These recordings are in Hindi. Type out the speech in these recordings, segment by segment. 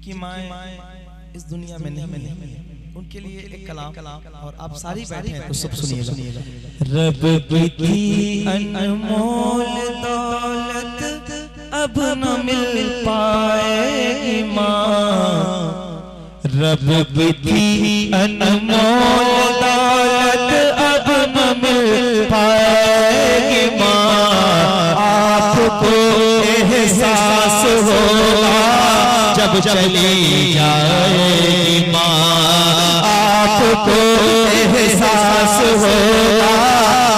जिनकी माएँ इस दुनिया में नहीं मिली, उनके लिए एक कलाम और आप सारी बैठे हैं तो सब सुनिएगा। रब की अनमोल दौलत अब न मिल पाएगी माँ, रब की अनमोल दौलत अब न मिल पाएगी माँ। आपको एहसास होगा जब चली जाएगी माँ, आपको एहसास होगा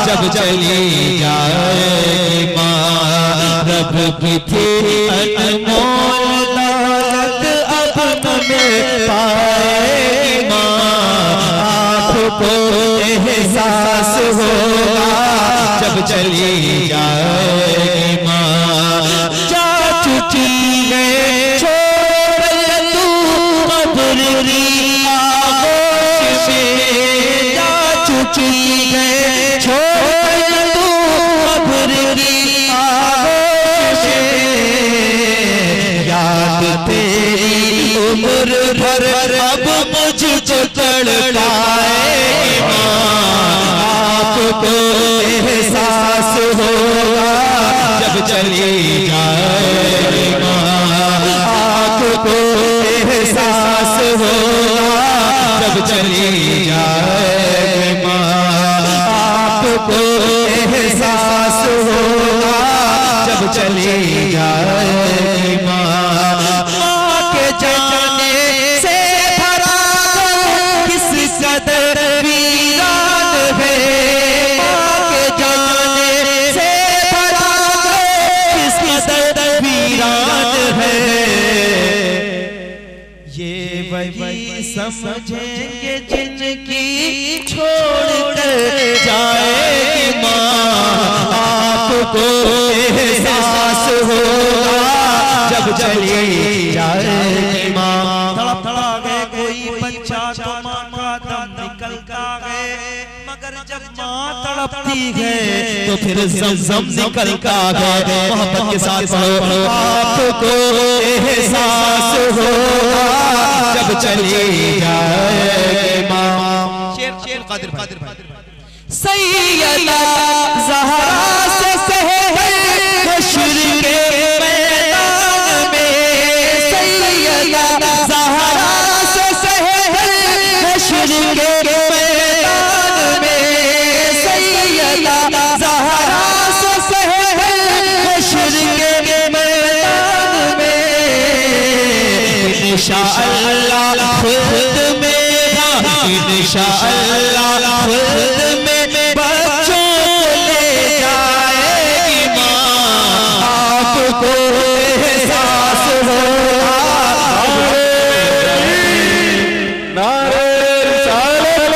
जब चली जाएगी माँ। रब की अनमोल दौलत अब न मिल पाएगी माँ, आपको एहसास होगा जब चली जाएगी माँ। जा चुकी है उम्र भर अब मुझको तड़पाएगी माँ, आपको एहसास होगा जब चली जाएगी माँ, आपको एहसास होगा जब चली जाएगी माँ, आपको एहसास होगा जब चली जाएगी माँ। समझेंगे जिनकी छोड़ कर जाएगी माँ, आपको एहसास होगा जब चली जाएगी माँ। तड़प गए कोई बच्चा तो माँ का दम निकलता है, मगर जब माँ तड़पती है तो फिर ज़म निकलता है। मोहब्बत के साथ पढ़ो, आपको एहसास होगा जब चली जाएगी माँ। शेर कादिर भाई सैयदा ज़हरा से सहर हश्र के मैदान में, सैयदा ज़हरा से सहर हश्र के मैदान में, सैयदा ज़हरा से सहर हश्र के मैदान में। इंशाअल्लाह खुद मेरा, इंशाअल्लाह खुद में बच्चों ले जाएगी माँ, आपको एहसास होगा। नारे रिसालत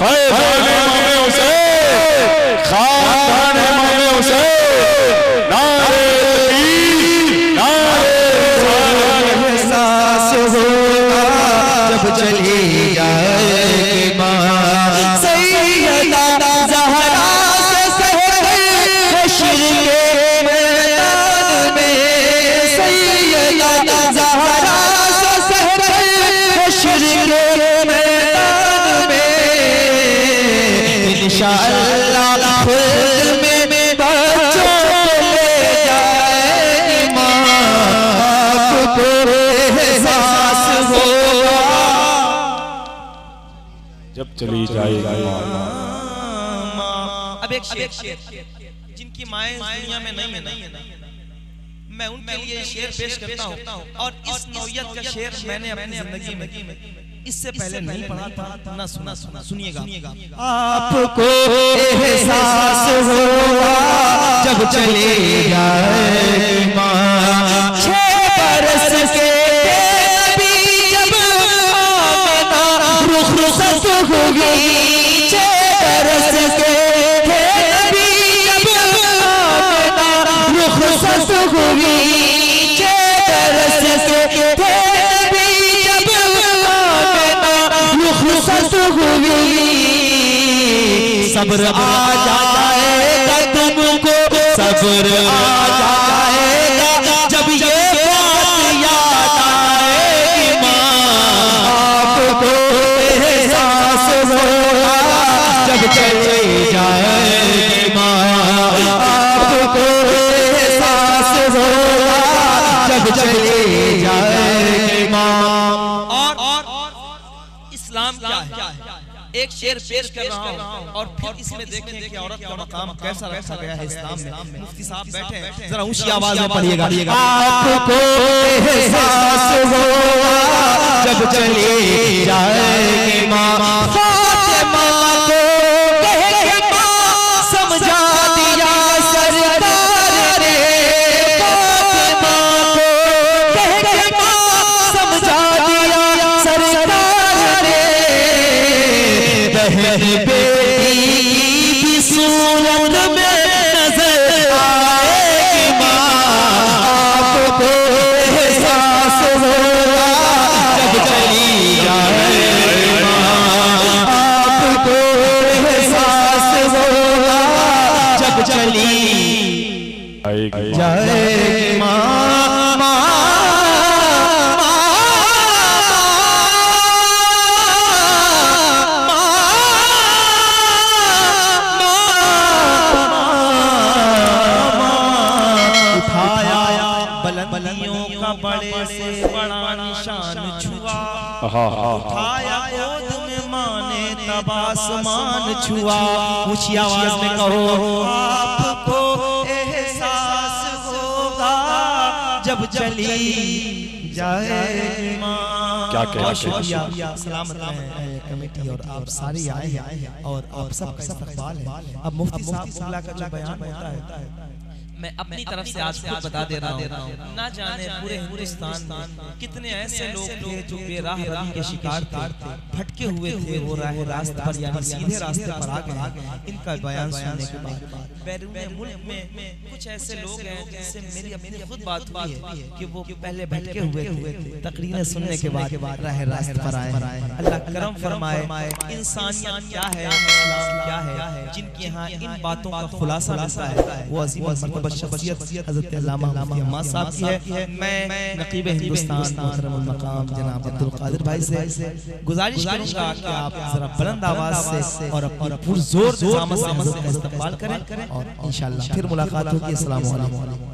फैज़ान इमाम हुसैन, खानदान इमाम हुसैन, नारे तकबीर, नारे एहसास होगा जब चली जाएगी माँ। सैयदा ज़हरा से सहर हश्र के मैदान में, सैयदा ज़हरा से सहर हश्र के मैदान में। इंशाअल्लाह खुद में बच्चों ले जाएगी माँ, आपको एहसास होगा जब चली जाएगी माँ। अब एक शेर जिनकी माएँ दुनिया में नहीं है, मैं उनके लिए शेर पेश करता हूँ। और इस नौयत का शेर मैंने अपनी जिंदगी में इससे पहले नहीं पढ़ा था ना सुना। सुनिएगा। आपको एहसास होगा जब चली जाएगी माँ। 6 बरस के नबी जब आमिना रुखसत हुई, 6 बरस के नबी जब आमिना रुखसत हुई, 6 बरस के नबी जब आमिना रुखसत हुई। सब्र आ जाएगा तुमको, सब्र आ जाएगा जब ये बात याद आएगी चले जाएगी माँ, आपको एहसास होगा जब चले जाएगी माँ। और इस्लाम क्या है? एक शेर पेश कर रहा हूँ और फिर इसमें देखें कि औरत का मकाम कैसा रखा गया है इस्लाम में। मुफ्ती साहब बैठे हैं, जरा ऊंची आवाज में पढ़िएगा। आपको एहसास होगा जब चले जाएगी माँ, फातिमा को कह के माँ समझा दिया सरकार ने, फातिमा को कह के माँ समझा दिया सरकार ने, बहन बेटी की सूरत में नजर आएगी माँ, आपको एहसास होगा जब चली जाएगी माँ, आपको एहसास होगा जब चली जाएगी माँ। बुलंदियों का बड़े से बड़ा निशान छुआ, उठाया गोद में माँ ने तब आसमान छुआ। ऊंची आवाज में कहो, आपको एहसास होगा जब चली जाएगी माँ। क्या शुक्रिया, सलामत रहे कमेटी और आप सारे आए हैं और आप सब इस्तकबाल है। अब मुफ्ती साहब का जो बयान होता है मैं अपनी तरफ से आज खुद बता दे रहा हूँ। ना जाने पूरे हिंदुस्तान में कितने ऐसे लोग थे जो बेराह रही के शिकार थे, भटके हुए थे, वो राह रास्ते पर यानी सीधे रास्ते पर आ गए। इनका बयान सुनने के बाद बैरून मुल्क में कुछ ऐसे लोग हैं जिनसे मेरी अपनी खुद बात हुई है कि वो पहले भटके हुए थे, तकरीरें सुनने के बाद राह रास्ते पर आए। अल्लाह करम फरमाए, इंसानियत क्या है, इस्लाम क्या है, जिनके यहाँ इन बातों का खुलासा मिलता है वो अजीम मर्तबा शख्सियत हज़रत अल्लामा मुफ्ती अम्मा साहब की है। मैं नक़ीब हिंदुस्तान मोहतरम मकाम जनाब अब्दुल कादिर भाई से गुजारिश करूंगा कि आप जरा बुलंद आवाज से और अपनी पुरजोर ज़मात से हज़रत का इस्तक़बाल करें और इंशाअल्लाह फिर मुलाकात होगी। अस्सलाम वालेकुम।